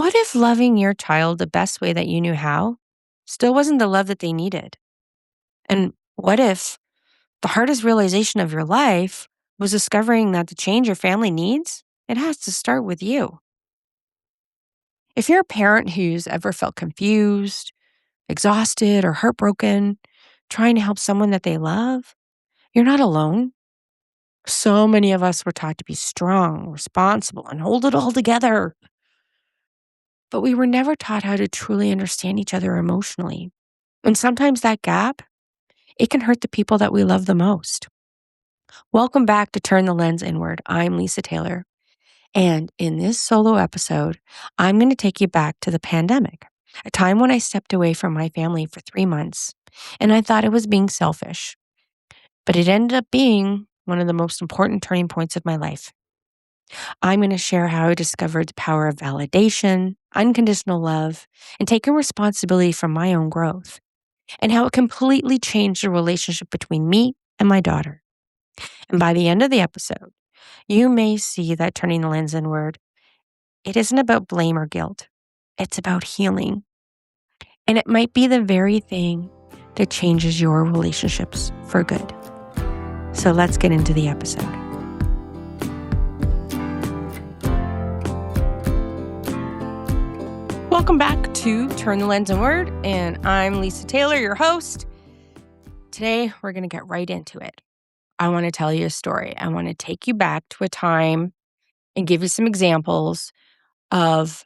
What if loving your child the best way that you knew how still wasn't the love that they needed? And what if the hardest realization of your life was discovering that the change your family needs, it has to start with you? If you're a parent who's ever felt confused, exhausted, or heartbroken trying to help someone that they love, you're not alone. So many of us were taught to be strong, responsible, and hold it all together. But we were never taught how to truly understand each other emotionally. And sometimes that gap, it can hurt the people that we love the most. Welcome back to Turn the Lens Inward. I'm Lisa Taylor. And in this solo episode, I'm going to take you back to the pandemic, a time when I stepped away from my family for 3 months. And I thought it was being selfish, but it ended up being one of the most important turning points of my life. I'm going to share how I discovered the power of validation, unconditional love, and taking responsibility for my own growth, and how it completely changed the relationship between me and my daughter. And by the end of the episode, you may see that turning the lens inward, it isn't about blame or guilt. It's about healing. And it might be the very thing that changes your relationships for good. So let's get into the episode. Welcome back to Turn the Lens Inward, and I'm Lisa Taylor, your host. Today, we're going to get right into it. I want to tell you a story. I want to take you back to a time and give you some examples of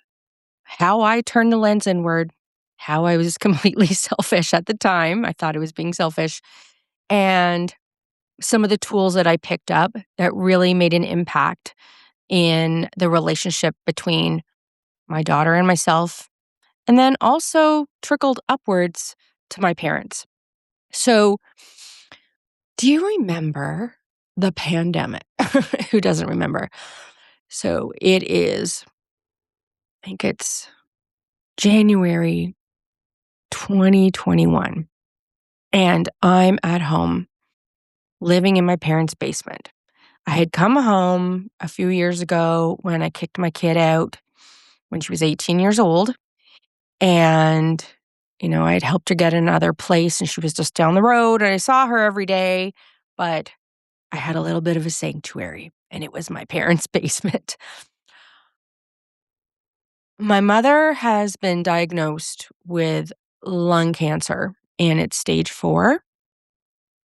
how I turned the lens inward, how I was completely selfish at the time. I thought I was being selfish, and some of the tools that I picked up that really made an impact in the relationship between my daughter and myself, and then also trickled upwards to my parents. So, do you remember the pandemic? Who doesn't remember? So, I think it's January 2021, and I'm at home living in my parents' basement. I had come home a few years ago when I kicked my kid out when she was 18 years old. And, I'd helped her get another place and she was just down the road and I saw her every day. But I had a little bit of a sanctuary and it was my parents' basement. My mother has been diagnosed with lung cancer and it's stage 4.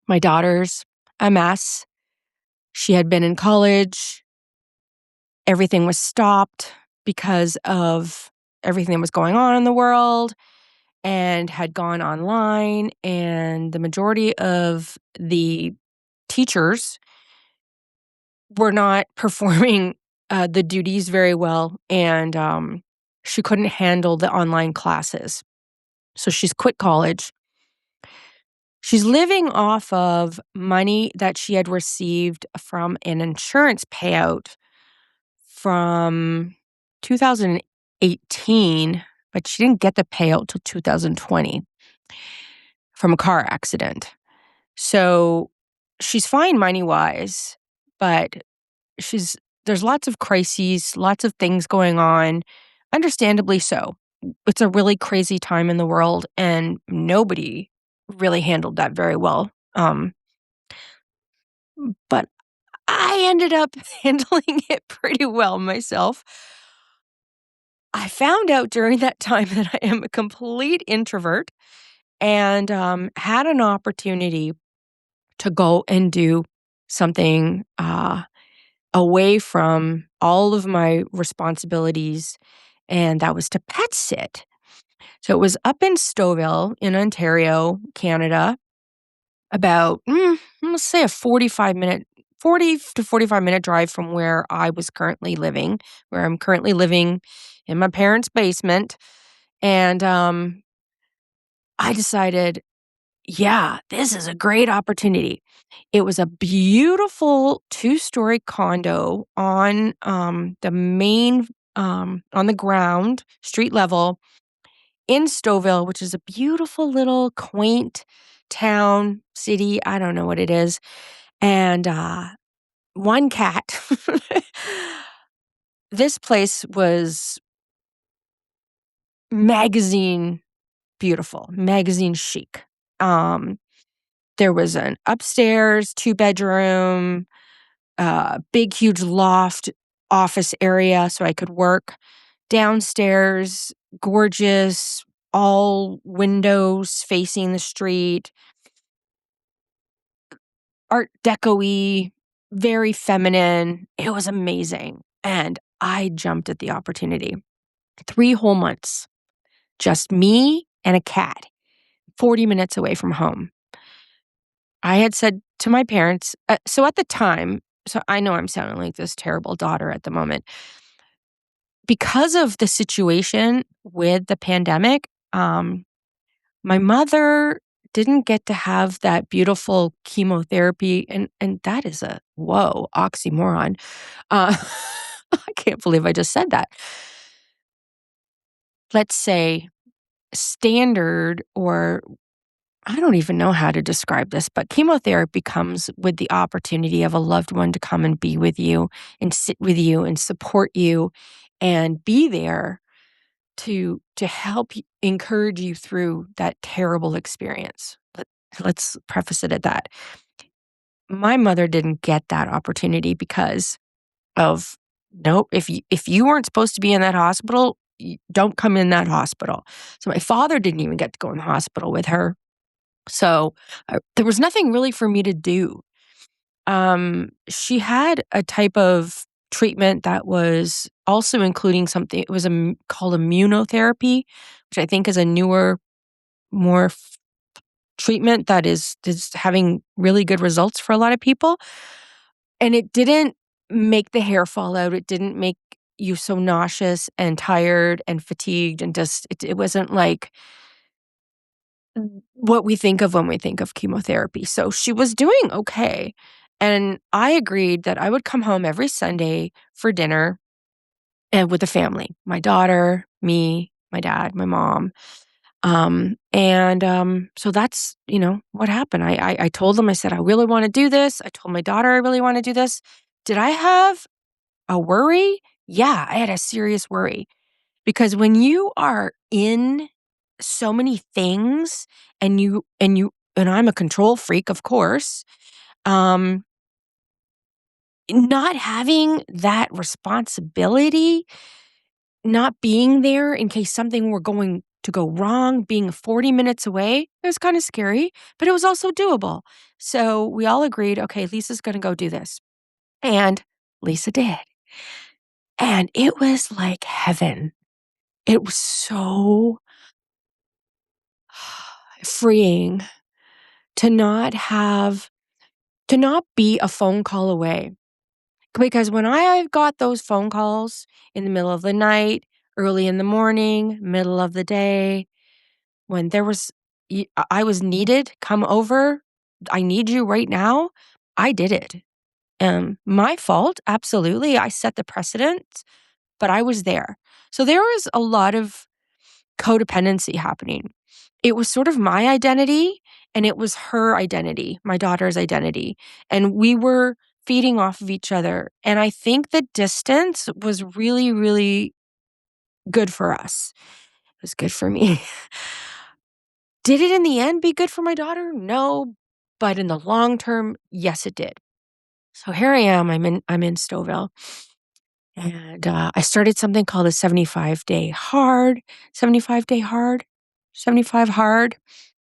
My daughter's a mess. She had been in college. Everything was stopped because of everything that was going on in the world and had gone online. And the majority of the teachers were not performing the duties very well. And she couldn't handle the online classes. So she's quit college. She's living off of money that she had received from an insurance payout from 2018, but she didn't get the payout till 2020 from a car accident. So she's fine money-wise, but there's lots of crises, lots of things going on, understandably so. It's a really crazy time in the world, and nobody really handled that very well. But I ended up handling it pretty well myself. I found out during that time that I am a complete introvert and had an opportunity to go and do something away from all of my responsibilities, and that was to pet sit. So it was up in Stouffville in Ontario, Canada, about, let's say a 40 to 45-minute drive from where I was currently living, where I'm currently living in my parents' basement. And I decided, yeah, this is a great opportunity. It was a beautiful 2-story condo on the main, on the ground, street level in Stouffville, which is a beautiful little quaint town, city. I don't know what it is. And one cat. This place was magazine beautiful, magazine chic. Um, there was an upstairs 2-bedroom, big, huge loft office area so I could work. Downstairs, gorgeous, all windows facing the street, art deco-y, very feminine. It was amazing. And I jumped at the opportunity. 3 whole months, just me and a cat, 40 minutes away from home. I had said to my parents, so at the time, so I know I'm sounding like this terrible daughter at the moment. Because of the situation with the pandemic, my mother didn't get to have that beautiful chemotherapy, and that is a whoa, oxymoron. Uh, I can't believe I just said that. Let's say standard, or I don't even know how to describe this, but chemotherapy comes with the opportunity of a loved one to come and be with you and sit with you and support you and be there to help encourage you through that terrible experience. Let's preface it at that. My mother didn't get that opportunity because of nope, if you weren't supposed to be in that hospital, don't come in that hospital. So my father didn't even get to go in the hospital with her. So there was nothing really for me to do. She had a type of treatment that was also including something. It was called immunotherapy, which I think is a newer, more treatment that is having really good results for a lot of people. And it didn't make the hair fall out. It didn't make you so nauseous and tired and fatigued and just it wasn't like what we think of when we think of chemotherapy. So she was doing okay. And I agreed that I would come home every Sunday for dinner and with the family, my daughter, me, my dad, my mom. So that's, what happened. I told them, I said, I really want to do this. I told my daughter, I really want to do this. Did I have a worry? Yeah, I had a serious worry because when you are in so many things and I'm a control freak, of course, um, not having that responsibility, not being there in case something were going to go wrong, being 40 minutes away, it was kind of scary, but it was also doable. So we all agreed, okay, Lisa's going to go do this. And Lisa did. And it was like heaven. It was so freeing to not be a phone call away. Because when I got those phone calls in the middle of the night, early in the morning, middle of the day, when I was needed, come over, I need you right now, I did it. My fault, absolutely. I set the precedent, but I was there. So there was a lot of codependency happening. It was sort of my identity and it was her identity, my daughter's identity. And we were feeding off of each other. And I think the distance was really, really good for us. It was good for me. Did it in the end be good for my daughter? No. But in the long term, yes, it did. So here I am. I'm in Stouffville. And I started something called a 75-day hard, 75-day hard, 75 hard,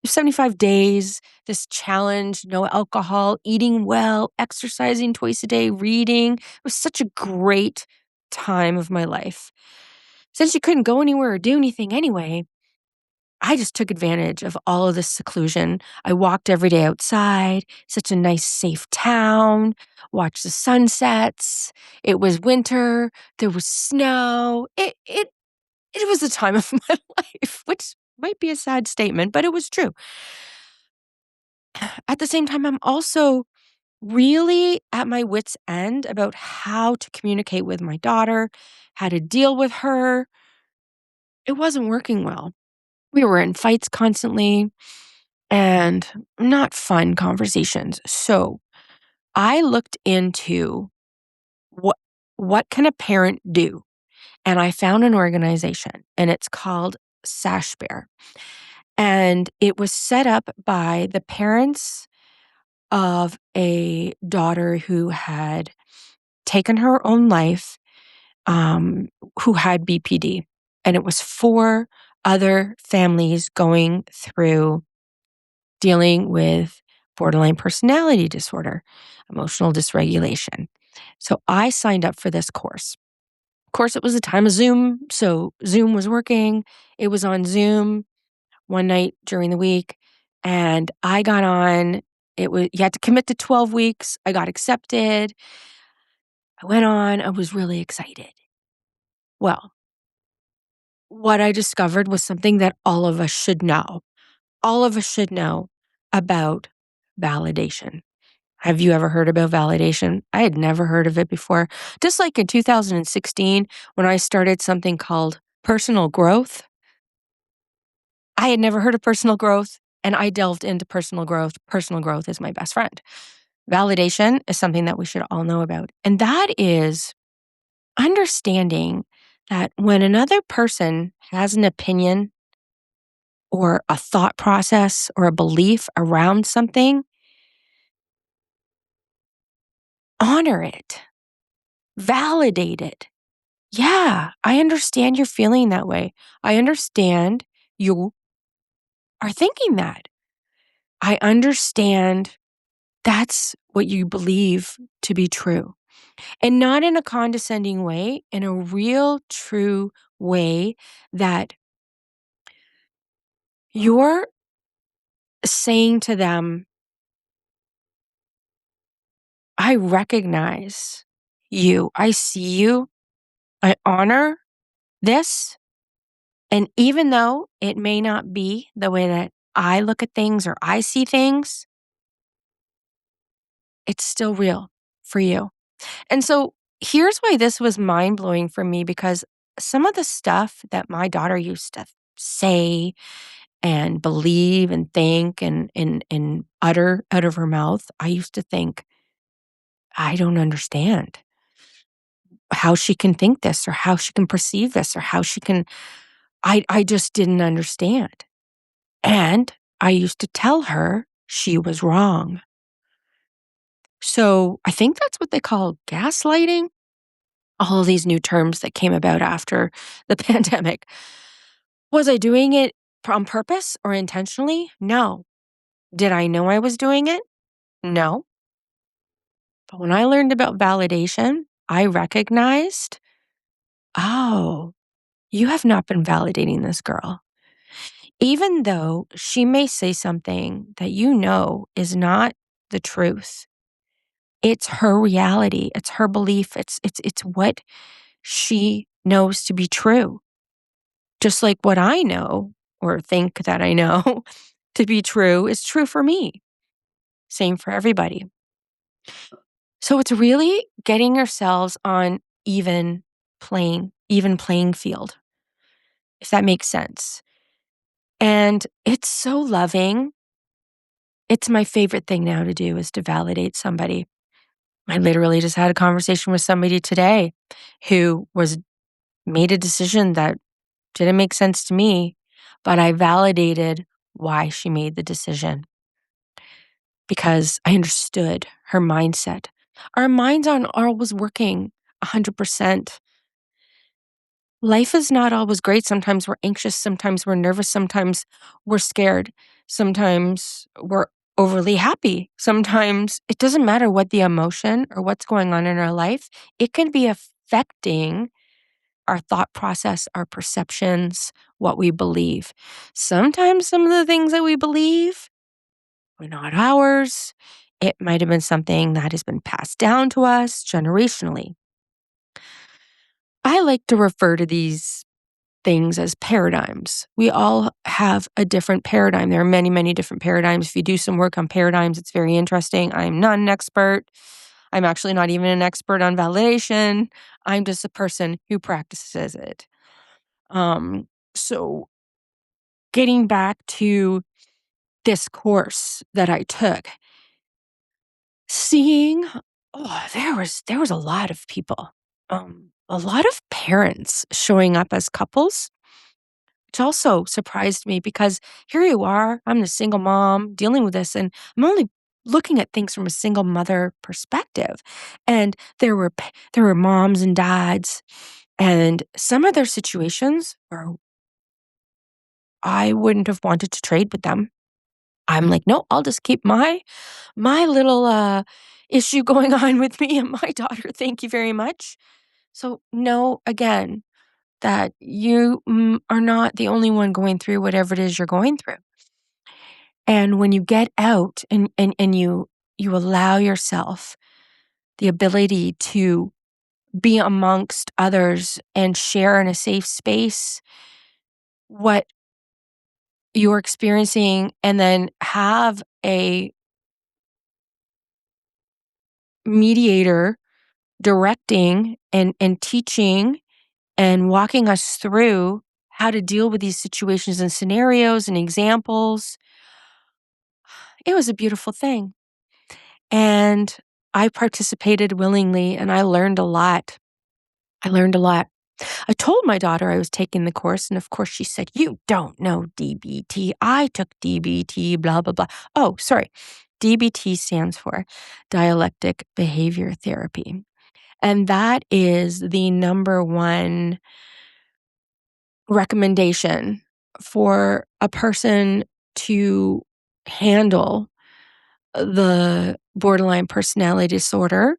75 days, this challenge, no alcohol, eating well, exercising twice a day, reading. It was such a great time of my life. Since you couldn't go anywhere or do anything anyway, I just took advantage of all of this seclusion. I walked every day outside, such a nice, safe town, watched the sunsets. It was winter, there was snow. It was the time of my life, which might be a sad statement, but it was true. At the same time, I'm also really at my wit's end about how to communicate with my daughter, how to deal with her. It wasn't working well. We were in fights constantly and not fun conversations. So I looked into what can a parent do? And I found an organization and it's called Sash Bear. And it was set up by the parents of a daughter who had taken her own life, um, who had BPD. And it was 4 other families going through dealing with borderline personality disorder, emotional dysregulation. So I signed up for this course. Of course, it was a time of Zoom, so Zoom was working. It was on Zoom one night during the week, and I got on. You had to commit to 12 weeks. I got accepted. I went on. I was really excited. Well, what I discovered was something that all of us should know. All of us should know about validation. Have you ever heard about validation? I had never heard of it before. Just like in 2016, when I started something called personal growth, I had never heard of personal growth and I delved into personal growth. Personal growth is my best friend. Validation is something that we should all know about. And that is understanding that when another person has an opinion or a thought process or a belief around something, honor it, validate it. Yeah, I understand you're feeling that way. I understand you are thinking that. I understand that's what you believe to be true. And not in a condescending way, in a real, true way that you're saying to them, I recognize you. I see you. I honor this. And even though it may not be the way that I look at things or I see things, it's still real for you. And so here's why this was mind blowing for me because some of the stuff that my daughter used to say and believe and think and utter out of her mouth, I used to think, I don't understand how she can think this or how she can perceive this or how she can, I just didn't understand. And I used to tell her she was wrong. So I think that's what they call gaslighting. All of these new terms that came about after the pandemic. Was I doing it on purpose or intentionally? No. Did I know I was doing it? No. But when I learned about validation, I recognized, oh, you have not been validating this girl. Even though she may say something that you know is not the truth, it's her reality, it's her belief, it's what she knows to be true. Just like what I know or think that I know to be true is true for me. Same for everybody. So it's really getting yourselves on even playing field, if that makes sense. And it's so loving. It's my favorite thing now to do is to validate somebody. I literally just had a conversation with somebody today who was made a decision that didn't make sense to me, but I validated why she made the decision because I understood her mindset. Our minds aren't always working 100%. Life is not always great. Sometimes we're anxious. Sometimes we're nervous. Sometimes we're scared. Sometimes we're overly happy. Sometimes it doesn't matter what the emotion or what's going on in our life, it can be affecting our thought process, our perceptions, what we believe. Sometimes some of the things that we believe are not ours. It might have been something that has been passed down to us generationally. I like to refer to these things as paradigms. We all have a different paradigm. There are many, many different paradigms. If you do some work on paradigms, it's very interesting. I'm not an expert. I'm actually not even an expert on validation. I'm just a person who practices it. So getting back to this course that I took, seeing, there was a lot of people, a lot of parents showing up as couples which also surprised me because here you are, I'm the single mom dealing with this, and I'm only looking at things from a single mother perspective. And there were moms and dads, and some of their situations are I wouldn't have wanted to trade with them. I'm like, "No, I'll just keep my little, issue going on with me and my daughter, thank you very much." So, know, again, that you, are not the only one going through whatever it is you're going through. And when you get out and you allow yourself the ability to be amongst others and share in a safe space what you're experiencing, and then have a mediator directing and teaching and walking us through how to deal with these situations and scenarios and examples. It was a beautiful thing. And I participated willingly and I learned a lot. I learned a lot. I told my daughter I was taking the course, and of course she said, "You don't know DBT. I took DBT, blah, blah, blah." Oh, sorry. DBT stands for dialectic behavior therapy. And that is the number one recommendation for a person to handle the borderline personality disorder.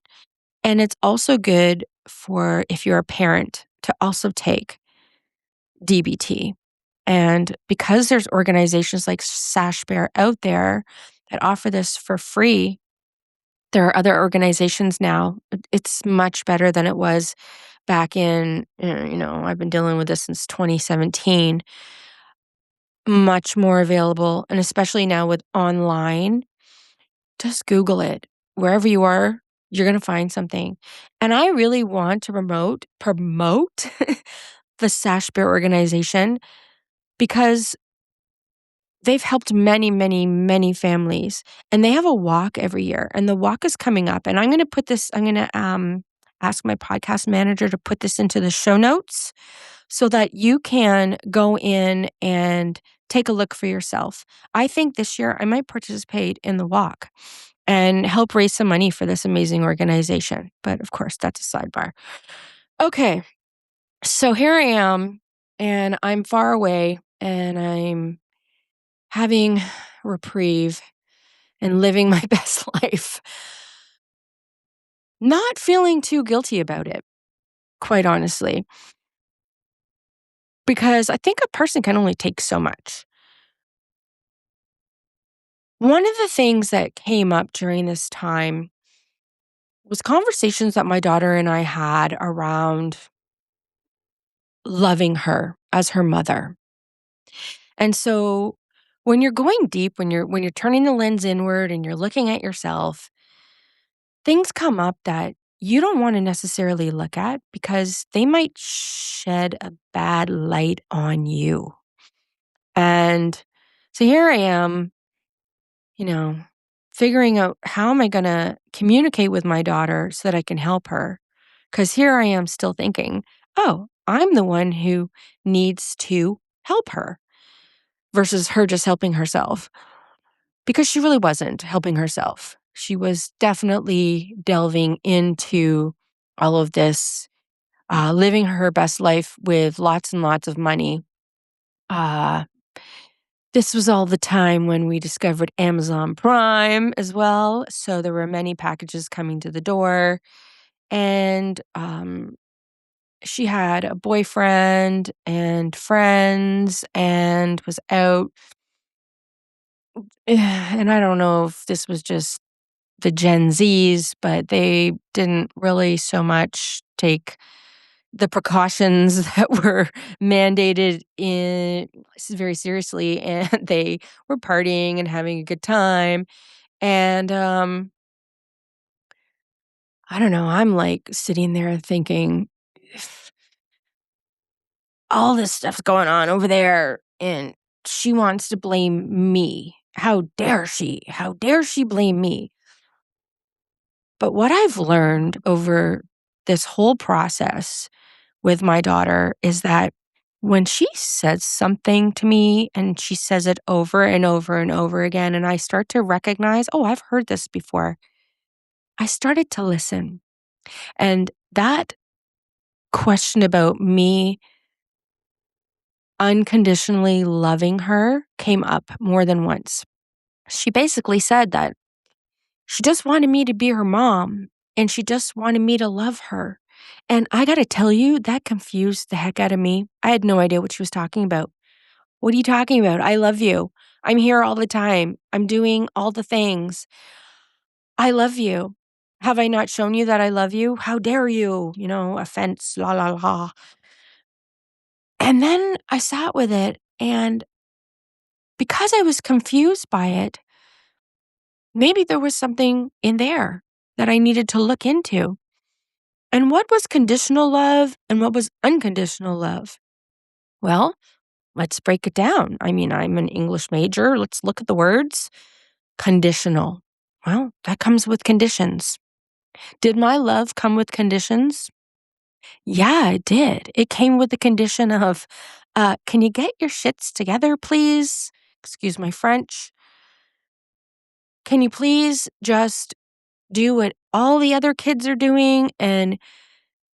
And it's also good for if you're a parent to also take DBT. And because there's organizations like Sash Bear out there that offer this for free, there are other organizations now. It's much better than it was back in, I've been dealing with this since 2017, much more available. And especially now with online, just Google it. Wherever you are, you're going to find something. And I really want to promote the Sash Bear organization because they've helped many, many, many families, and they have a walk every year, and the walk is coming up, and I'm gonna, ask my podcast manager to put this into the show notes so that you can go in and take a look for yourself. I think this year I might participate in the walk and help raise some money for this amazing organization, but of course, that's a sidebar. Okay, so here I am, and I'm far away, and I'm having reprieve and living my best life. Not feeling too guilty about it, quite honestly, because I think a person can only take so much. One of the things that came up during this time was conversations that my daughter and I had around loving her as her mother. And so when you're going deep, when you're turning the lens inward and you're looking at yourself, things come up that you don't want to necessarily look at because they might shed a bad light on you. And so here I am, you know, figuring out how am I going to communicate with my daughter so that I can help her. Because here I am still thinking, oh, I'm the one who needs to help her versus her just helping herself. Because she really wasn't helping herself. She was definitely delving into all of this, living her best life with lots and lots of money. Uh, this was all the time when we discovered Amazon Prime as well. So there were many packages coming to the door. And she had a boyfriend and friends and was out. And I don't know if this was just the Gen Zs, but they didn't really so much take the precautions that were mandated in very seriously, and they were partying and having a good time. And I don't know, I'm like sitting there thinking, "If all this stuff's going on over there, and she wants to blame me. How dare she? How dare she blame me?" But what I've learned over this whole process with my daughter is that when she says something to me and she says it over and over and over again, and I start to recognize, oh, I've heard this before, I started to listen. And that question about me unconditionally loving her came up more than once. She basically said that she just wanted me to be her mom and she just wanted me to love her. And I got to tell you, that confused the heck out of me. I had no idea what she was talking about. What are you talking about? I love you. I'm here all the time. I'm doing all the things. I love you. Have I not shown you that I love you? How dare you? Offense, la la la. And then I sat with it, and because I was confused by it, maybe there was something in there that I needed to look into. And what was conditional love and what was unconditional love? Well, let's break it down. I mean, I'm an English major. Let's look at the words. Conditional. Well, that comes with conditions. Did my love come with conditions? Yeah, it did. It came with the condition of, can you get your shits together, please? Excuse my French. Can you please just do what all the other kids are doing and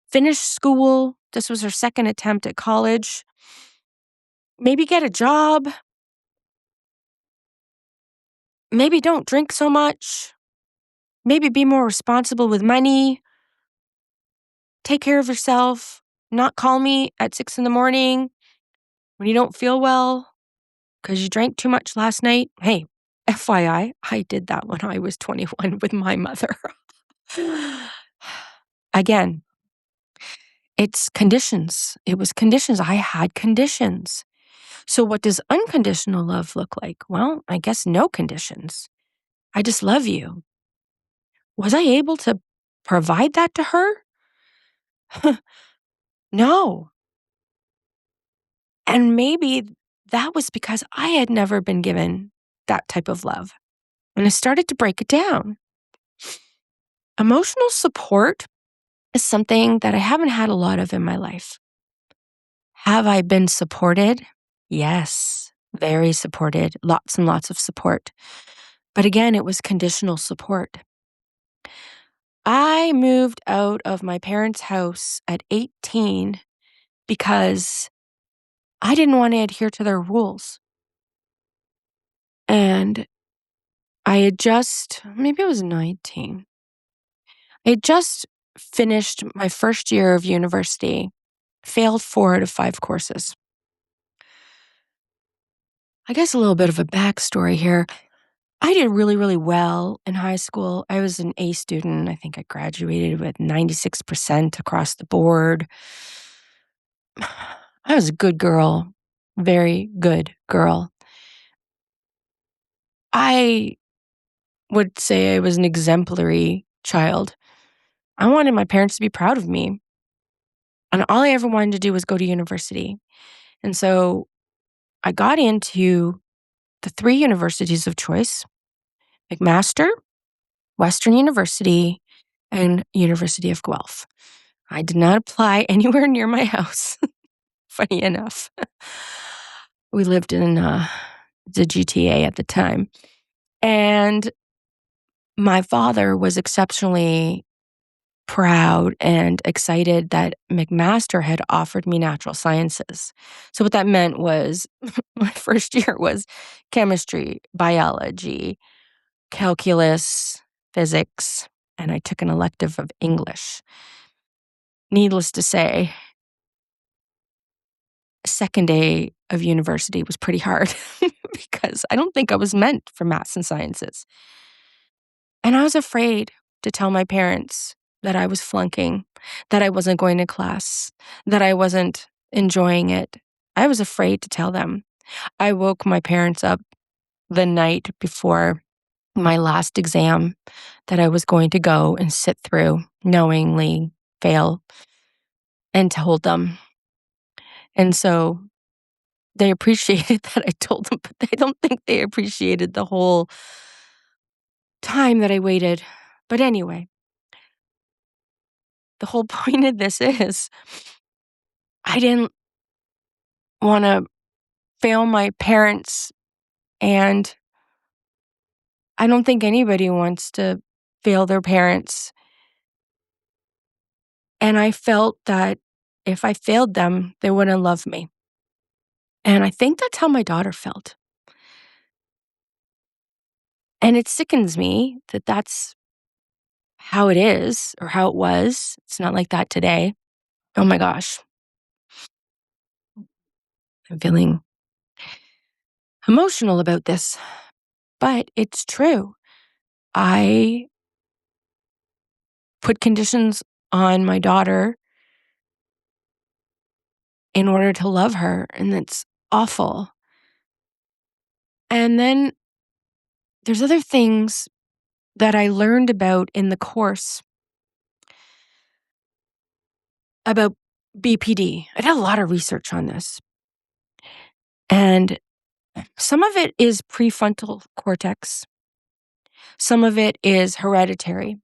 finish school? This was her second attempt at college. Maybe get a job. Maybe don't drink so much. Maybe be more responsible with money. Take care of yourself. Not call me at 6 in the morning when you don't feel well because you drank too much last night. Hey, FYI, I did that when I was 21 with my mother. Again, it's conditions. It was conditions. I had conditions. So what does unconditional love look like? Well, I guess no conditions. I just love you. Was I able to provide that to her? No. And maybe that was because I had never been given that type of love. And I started to break it down. Emotional support is something that I haven't had a lot of in my life. Have I been supported? Yes, very supported, lots and lots of support. But again, it was conditional support. I moved out of my parents' house at 18 because I didn't want to adhere to their rules. And I had maybe I was 19. I had just finished my first year of university, failed 4 out of 5 courses. I guess a little bit of a backstory here. I did really, really well in high school. I was an A student. I think I graduated with 96% across the board. I was a good girl, very good girl. I would say I was an exemplary child. I wanted my parents to be proud of me. And all I ever wanted to do was go to university. And so I got into the 3 universities of choice: McMaster, Western University, and University of Guelph. I did not apply anywhere near my house, funny enough. We lived in the GTA at the time. And my father was exceptionally proud and excited that McMaster had offered me natural sciences. So what that meant was my first year was chemistry, biology, calculus, physics, and I took an elective of English. Needless to say, second day of university was pretty hard because I don't think I was meant for maths and sciences. And I was afraid to tell my parents that I was flunking, that I wasn't going to class, that I wasn't enjoying it. I was afraid to tell them. I woke my parents up the night before my last exam that I was going to go and sit through, knowingly fail, and told them. And so they appreciated that I told them, but I don't think they appreciated the whole time that I waited. But anyway, the whole point of this is I didn't wanna fail my parents, and I don't think anybody wants to fail their parents. And I felt that if I failed them, they wouldn't love me. And I think that's how my daughter felt. And it sickens me that that's how it is or how it was. It's not like that today. Oh my gosh. I'm feeling emotional about this, but it's true. I put conditions on my daughter in order to love her, and it's awful. And then there's other things that I learned about in the course about BPD. I did a lot of research on this, and some of it is prefrontal cortex, some of it is hereditary,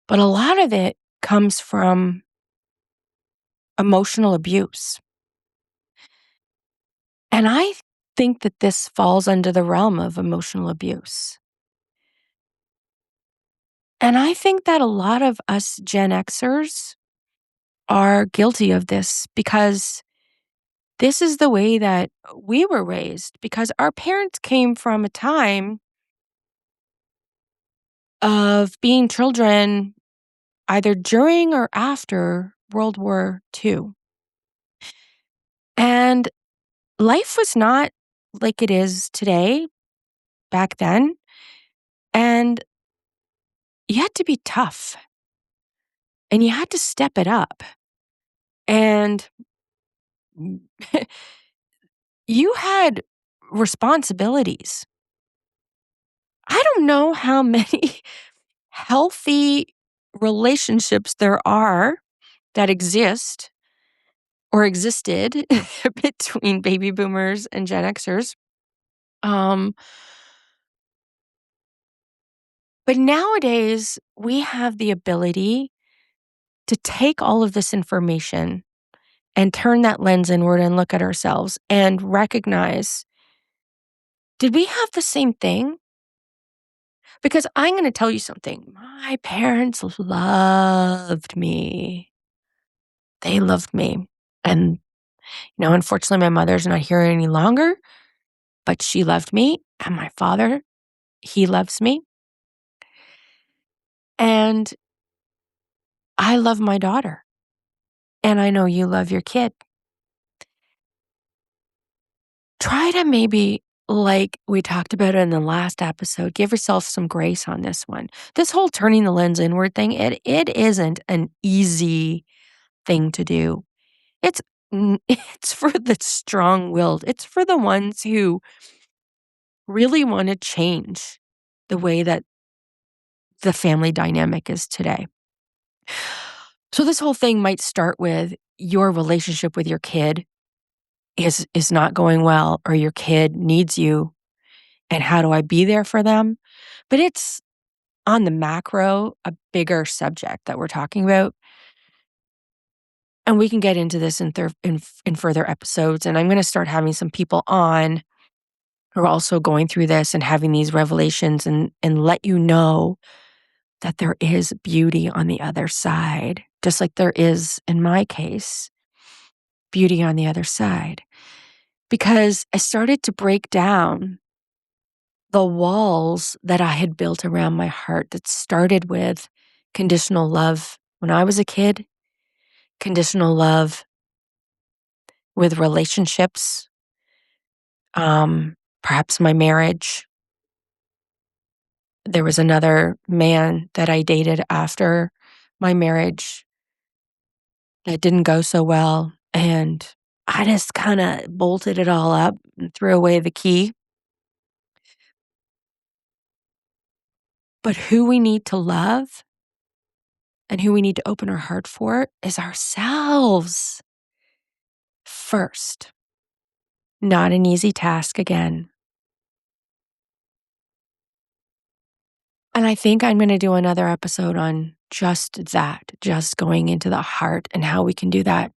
but a lot of it comes from emotional abuse. And I think that this falls under the realm of emotional abuse. And I think that a lot of us Gen Xers are guilty of this because this is the way that we were raised, because our parents came from a time of being children either during or after World War II. And life was not like it is today back then. And you had to be tough and you had to step it up. And you had responsibilities. I don't know how many healthy relationships there are that exist or existed between baby boomers and Gen Xers. Um, but nowadays, we have the ability to take all of this information and turn that lens inward and look at ourselves and recognize, did we have the same thing? Because I'm going to tell you something. My parents loved me. They loved me. And, unfortunately, my mother's not here any longer, but she loved me. And my father, he loves me. And I love my daughter. And I know you love your kid. Try to maybe, like we talked about in the last episode, give yourself some grace on this one. This whole turning the lens inward thing, it isn't an easy thing to do. It's it's for the strong-willed. It's for the ones who really want to change the way that the family dynamic is today. So this whole thing might start with your relationship with your kid is not going well, or your kid needs you, and how do I be there for them? But it's on the macro, a bigger subject that we're talking about. And we can get into this in further episodes. And I'm going to start having some people on who are also going through this and having these revelations, and let you know that there is beauty on the other side, just like there is, in my case, beauty on the other side. Because I started to break down the walls that I had built around my heart that started with conditional love when I was a kid, conditional love with relationships, perhaps my marriage. There was another man that I dated after my marriage that didn't go so well. And I just kind of bolted it all up and threw away the key. But who we need to love and who we need to open our heart for is ourselves first. Not an easy task again. And I think I'm going to do another episode on just that, just going into the heart and how we can do that.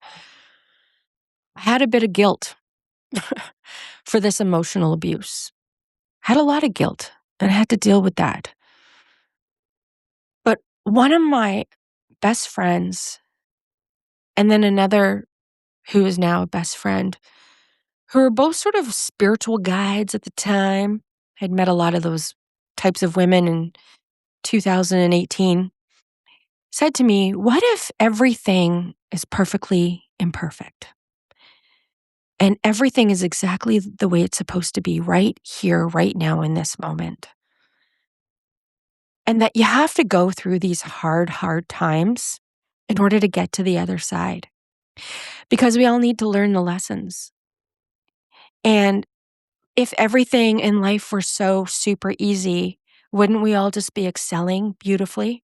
I had a bit of guilt for this emotional abuse. I had a lot of guilt, and I had to deal with that. But one of my best friends, and then another who is now a best friend, who were both sort of spiritual guides at the time. I'd met a lot of those types of women in 2018, said to me, "What if everything is perfectly imperfect? And everything is exactly the way it's supposed to be right here, right now, in this moment. And that you have to go through these hard times in order to get to the other side. Because we all need to learn the lessons. And if everything in life were so super easy, wouldn't we all just be excelling beautifully?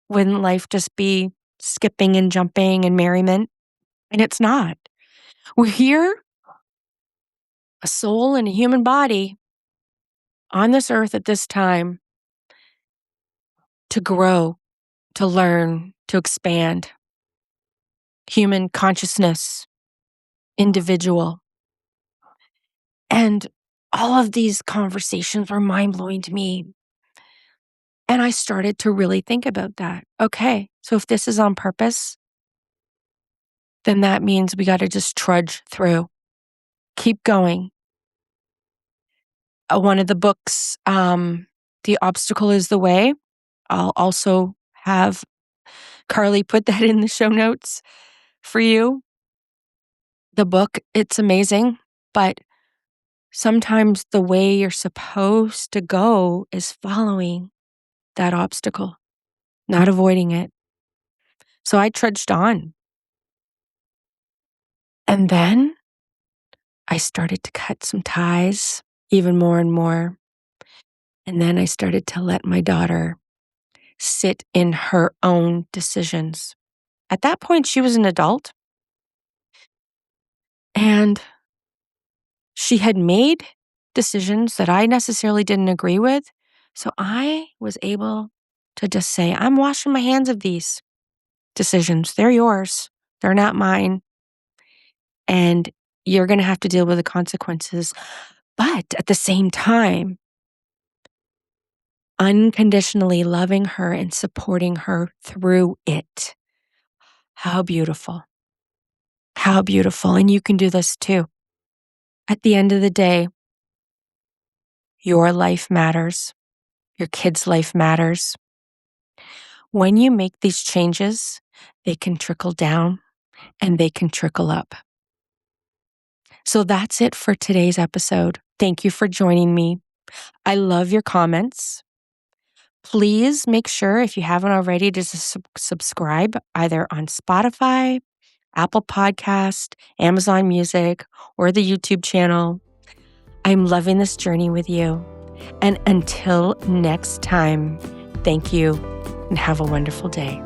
Wouldn't life just be skipping and jumping and merriment?" And it's not. We're here, a soul and a human body on this earth at this time to grow, to learn, to expand. Human consciousness, individual. And all of these conversations were mind-blowing to me. And I started to really think about that. Okay, so if this is on purpose, then that means we got to just trudge through, keep going. One of the books, The Obstacle is the Way. I'll also have Carly put that in the show notes for you. The book, it's amazing, but sometimes the way you're supposed to go is following that obstacle, not avoiding it. So I trudged on. And then I started to cut some ties even more and more. And then I started to let my daughter sit in her own decisions. At that point, she was an adult. And she had made decisions that I necessarily didn't agree with. So I was able to just say, I'm washing my hands of these decisions. They're yours. They're not mine. And you're going to have to deal with the consequences. But at the same time, unconditionally loving her and supporting her through it. How beautiful. How beautiful. And you can do this too. At the end of the day, your life matters. Your kid's life matters. When you make these changes, they can trickle down and they can trickle up. So that's it for today's episode. Thank you for joining me. I love your comments. Please make sure, if you haven't already, to subscribe either on Spotify, Apple Podcast, Amazon Music, or the YouTube channel. I'm loving this journey with you. And until next time, thank you and have a wonderful day.